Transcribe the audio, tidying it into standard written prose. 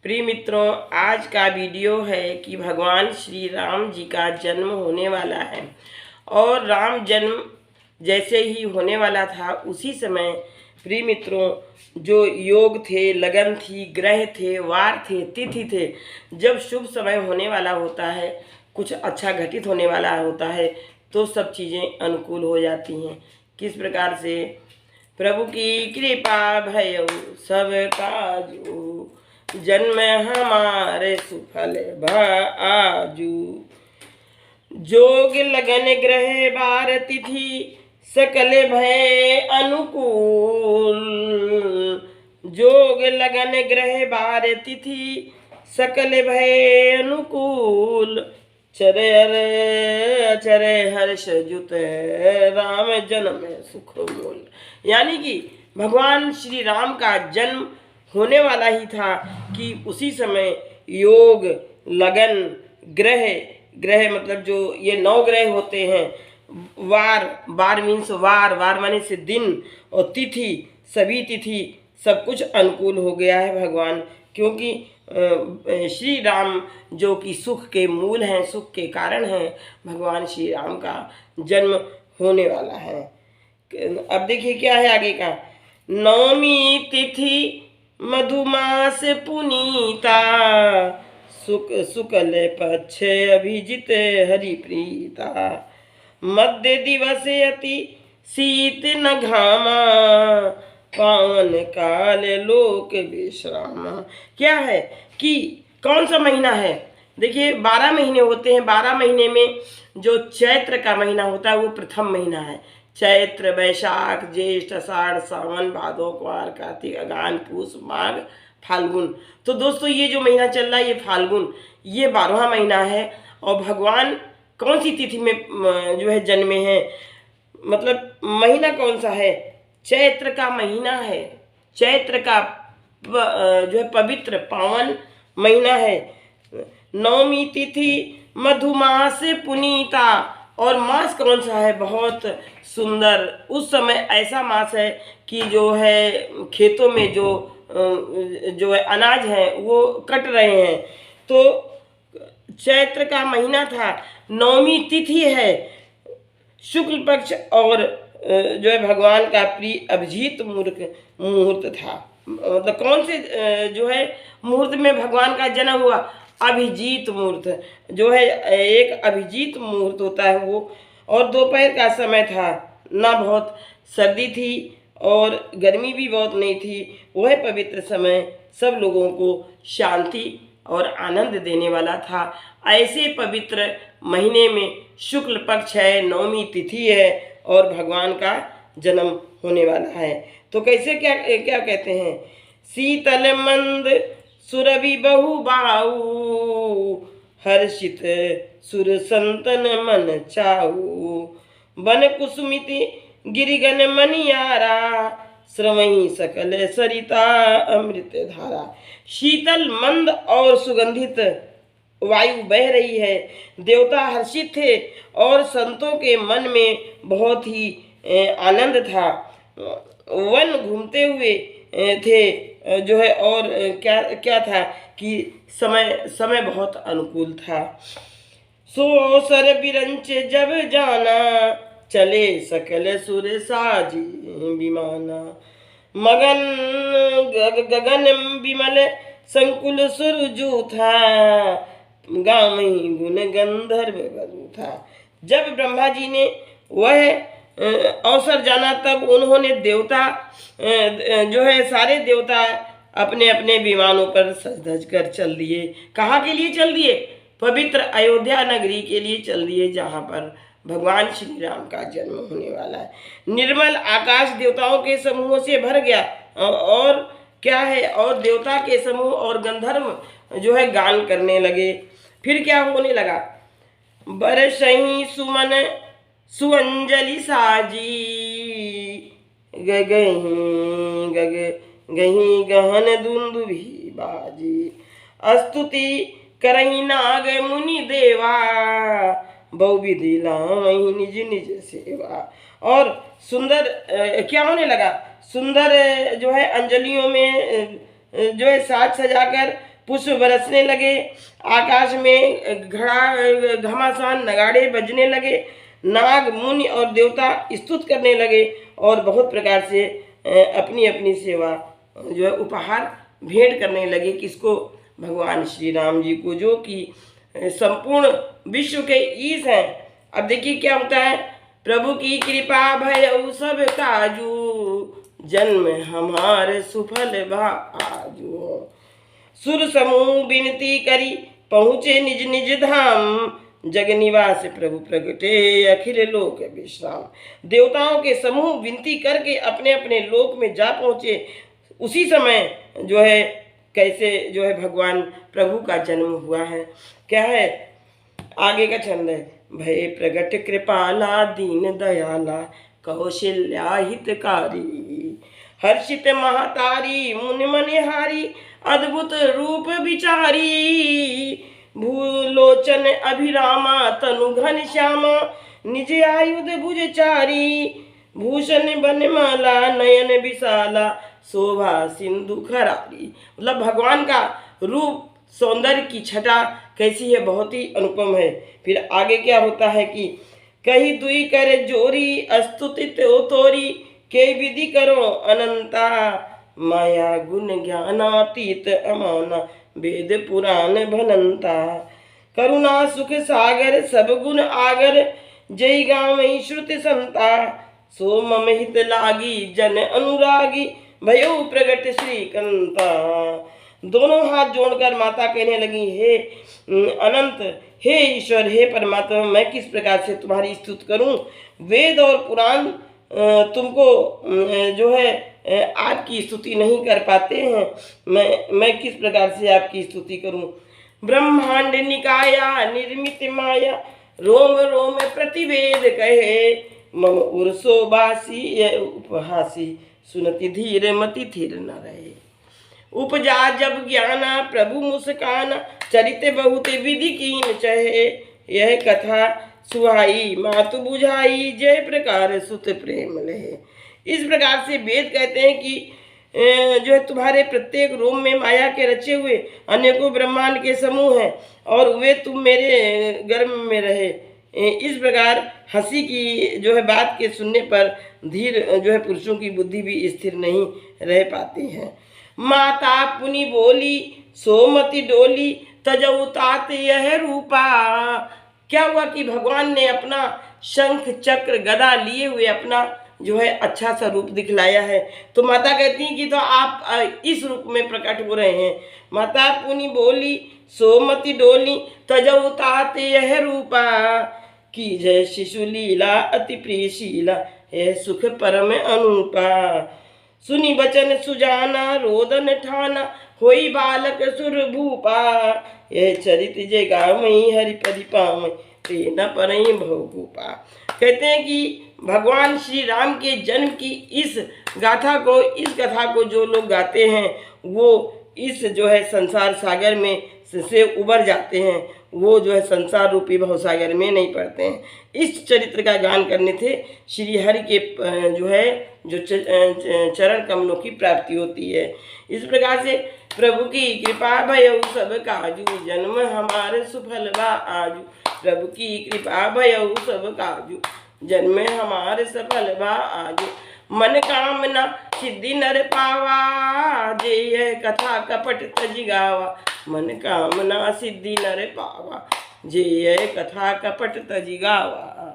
प्रिय मित्रों, आज का वीडियो है कि भगवान श्री राम जी का जन्म होने वाला है। और राम जन्म जैसे ही होने वाला था उसी समय प्रिय मित्रों जो योग थे, लगन थी, ग्रह थे, वार थे, तिथि थे, जब शुभ समय होने वाला होता है, कुछ अच्छा घटित होने वाला होता है तो सब चीज़ें अनुकूल हो जाती हैं। किस प्रकार से? प्रभु की कृपा भयो सब काजू, जन्म हमारे सुफल आजू। जोग लगन ग्रह बार तिथि सकल भय अनुकूल। जोग लगन ग्रह बार तिथि सकल भय अनुकूल। चरे चरे हर्ष जुत राम जन्म सुख मूल। यानी कि भगवान श्री राम का जन्म होने वाला ही था कि उसी समय योग, लगन, ग्रह, ग्रह मतलब जो ये 9 ग्रह होते हैं, वार मीन्स वार माने से दिन, और तिथि, सभी तिथि सब कुछ अनुकूल हो गया है भगवान, क्योंकि श्री राम जो कि सुख के मूल हैं, सुख के कारण हैं, भगवान श्री राम का जन्म होने वाला है। अब देखिए क्या है आगे का। नवमी तिथि मधुमास पुनीता, शुक्ल पक्ष अभिजित हरिप्रीता। मध्य दिवस अति शीत न घामा, पावन काल लोक विश्राम। क्या है कि कौन सा महीना है? देखिए 12 महीने होते हैं। 12 महीने में जो चैत्र का महीना होता है वो प्रथम महीना है। चैत्र, वैशाख, ज्येष्ठ, आषाढ़, सावन, भादो, क्वार, कार्तिक, अगान, पूस, माघ, फाल्गुन। तो दोस्तों ये जो महीना चल रहा है ये फाल्गुन, ये 12वां महीना है। और भगवान कौन सी तिथि में जो है जन्मे हैं, मतलब महीना कौन सा है? चैत्र का महीना है। चैत्र का जो है पवित्र पावन महीना है। नवमी तिथि मधुमास पुनीता, और मास कौन सा है? बहुत सुंदर। उस समय ऐसा मास है कि जो है खेतों में जो है अनाज है वो कट रहे हैं। तो चैत्र का महीना था, नवमी तिथि है, शुक्ल पक्ष, और जो है भगवान का प्रिय अभिजीत मुहूर्त था। मतलब कौन से जो है मुहूर्त में भगवान का जन्म हुआ? अभिजीत मुहूर्त जो है, एक अभिजीत मुहूर्त होता है वो। और दोपहर का समय था, ना बहुत सर्दी थी और गर्मी भी बहुत नहीं थी। वह पवित्र समय सब लोगों को शांति और आनंद देने वाला था। ऐसे पवित्र महीने में शुक्ल पक्ष है, नवमी तिथि है और भगवान का जन्म होने वाला है। तो कैसे क्या क्या कहते हैं? शीतल मंद सुरभि बहु बाऊ, हर्षित सुर संतन मन चाऊ। वन कुसुमिति गिरिगन मनियारा, श्रवही सकल सरिता अमृत धारा। शीतल मंद और सुगंधित वायु बह रही है। देवता हर्षित थे और संतों के मन में बहुत ही आनंद था। वन घूमते हुए थे जो है, और क्या क्या था कि समय बहुत अनुकूल था। सो अवसर बिरंच जब जाना, चले सकल सुर साजी विमाना। मगन गगन विमल संकुल सुरजू था, गावही गुण गंधर्व बधू था। जब ब्रह्मा जी ने वह अवसर जाना तब उन्होंने देवता जो है सारे देवता अपने अपने विमानों पर सज धज कर चल दिए। कहाँ के लिए चल दिए? पवित्र अयोध्या नगरी के लिए चल दिए, जहाँ पर भगवान श्री राम का जन्म होने वाला है। निर्मल आकाश देवताओं के समूहों से भर गया, और क्या है, और देवता के समूह और गंधर्व जो है गान करने लगे। फिर क्या होने लगा? बरसही सुमन सुअंजलि साजी, गही गहन दुंदुभि बाजी। स्तुति करही नाग मुनि देवा, बहुविधि लावही निज निज सेवा। और सुंदर क्या होने लगा? सुंदर जो है अंजलियों में जो है साज सजाकर पुष्प बरसने लगे, आकाश में घमासान नगाड़े बजने लगे, नाग मुनि और देवता स्तुत करने लगे और बहुत प्रकार से अपनी अपनी सेवा जो है उपहार भेंट करने लगे। किसको? भगवान श्री राम जी को, जो कि संपूर्ण विश्व के ईश हैं। अब देखिए क्या होता है, प्रभु की कृपा भयउ सब काजू, जन्म हमारे सुफल भाजू। सुर समूह विनती करी पहुँचे निज निज धाम, जग निवास प्रभु प्रगटे अखिल लोक विश्राम। देवताओं के समूह विनती करके अपने अपने लोक में जा पहुँचे। उसी समय जो है कैसे जो है भगवान प्रभु का जन्म हुआ है। क्या है? आगे का छंद है, भय प्रगट कृपाला दीन दयाला कौशल्या हितकारी, हर्षित महातारी मुनि मनिहारी अद्भुत रूप विचारी, भूलोचन अभिरामा तनु घन श्यामा निज आयुध भुजचारी, भूषण बनमाला नयन विशाला शोभा सिंधु खरारी। मतलब भगवान का रूप सौंदर्य की छटा कैसी है, बहुत ही अनुपम है। फिर आगे क्या होता है कि कही दुई करे जोरी अस्तुतित तोरी, के विधि करो अनंता, माया गुण ज्ञानातीत अमाना वेद पुराण भनंता, करुणा सुख सागर सब गुण आगर, जय गावई श्रुति संता, सो मम हित लागी जन अनुरागी, भयो प्रगट श्री कंता। दोनों हाथ जोड़कर माता कहने लगी, हे अनंत, हे ईश्वर, हे परमात्मा, मैं किस प्रकार से तुम्हारी स्तुति करूं। वेद और पुराण तुमको जो है आपकी स्तुति नहीं कर पाते हैं। मैं किस प्रकार से आपकी स्तुति करूं। ब्रह्मांड निकाया निर्मित माया, रोम रोम प्रतिवेद कहे, मम उर्सो बासी ये उपहासी, सुनति धीर मति थिर न रहे। उपजा जब ज्ञाना प्रभु मुस्काना, चरित बहुत विधि कीन चहे, यह कथा सुहाई मातु बुझाई, जय प्रकार सुत प्रेम लहे। इस प्रकार से वेद कहते हैं कि जो है तुम्हारे प्रत्येक रोम में माया के रचे हुए अनेकों ब्रह्मांड के समूह हैं और वे तुम मेरे गर्भ में रहे। इस प्रकार हंसी की जो है बात के सुनने पर धीर जो है पुरुषों की बुद्धि भी स्थिर नहीं रह पाती है। माता पुनि बोली सोमति डोली, तजऊ तात यह रूपा। क्या हुआ कि भगवान ने अपना शंख चक्र गदा लिए हुए अपना जो है अच्छा सा रूप दिखलाया है। तो माता कहती हैं कि तो आप इस रूप में प्रकट हो रहे हैं। माता पुनि बोली सोमति डोली, तजऊ तात यह रूपा, की जय शिशु लीला अति प्रियशीला, है सुख परम अनुपा। सुनी बचन सुजाना रोदन ठाना, होई बालक सुर भूपा, यह चरित जय गावई हरिपदि पावई, तेना परई भवभूपा। कहते हैं कि भगवान श्री राम के जन्म की इस कथा को जो लोग गाते हैं वो इस जो है संसार सागर में से उबर जाते हैं, वो जो है संसार रूपी भवसागर में नहीं पड़ते हैं। इस चरित्र का गान करने से श्री हरि के जो है जो चरण कमलों की प्राप्ति होती है। इस प्रकार से प्रभु की कृपा भयउ सब काजू, जन्म हमारे सुफल बा आजू। प्रभु की कृपा भयउ सब काजू, जन्म हमारे सफल बा आजू। मन कामना सिद्धि नर पावा, जे यह कथा कपट तज गावा। मन कामना सिद्धि नर पावा, जे यह कथा कपट तज गावा।